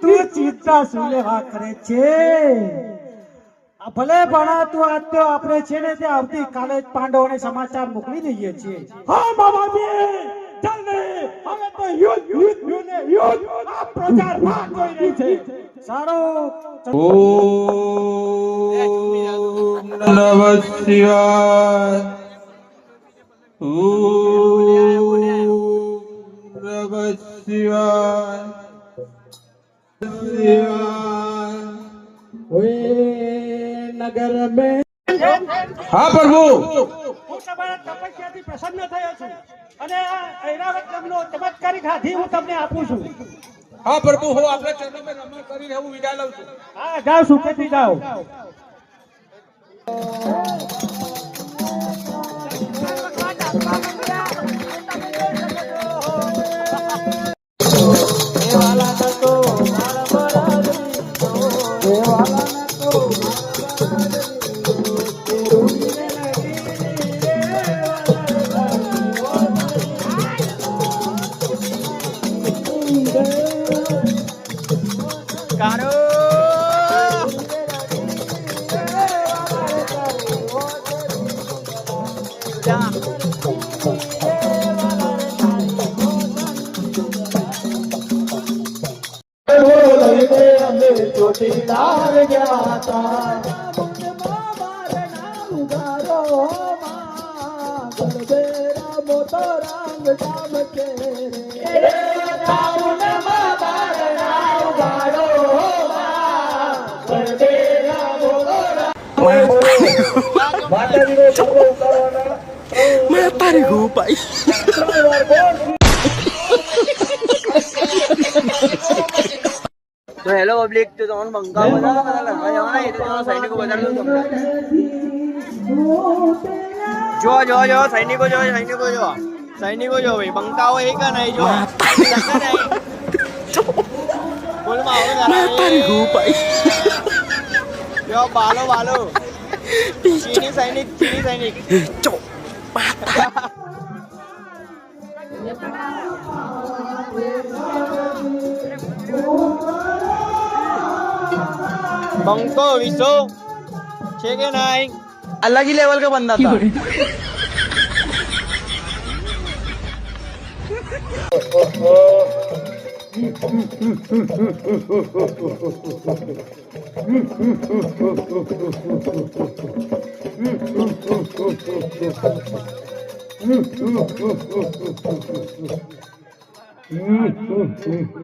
તું ચિંતા શું લેવા કરે છે? ભલે ભણા તું આજ તો આપણે છે ને તે આવતી કાલે જ પાંડવોને સમાચાર મોકલી દઈએ છીએ. હા બાબાજી જલ્દી હવે તો યુદ્ધ આ પ્રચાર માં જોઈ રહી છે. સારું ઓમ નમઃ શિવાય. ઓમ નમઃ શિવાય. નગર में હા પ્રભુ. હું તમારા તપસ્યાથી પ્રસન્ન થયો છું અને આ ઐરાવત નામનો ચમત્કારિક હાથી હું તમને આપું છું. હા પ્રભુ, હું આપણા ચરણોમાં નમન કરીને હું વિદાય લઉં છું. હા જાઓ સુખેથી જાઓ. ચોટીદાર ગયા તા તારી ગો ભાઈ तो हेलो पब्लिक, तो तुम बंका बता पता लगा जाओ ना, ये तो सैनिक को बता दो तुम। जो सैनिक को जो भाई बंका हो एक नहीं जो बोल माओ मैं तारी गो भाई जो बालो चीनी सैनिक चो बंको विसो छे के नहीं अलग ही लेवल का बंदा था.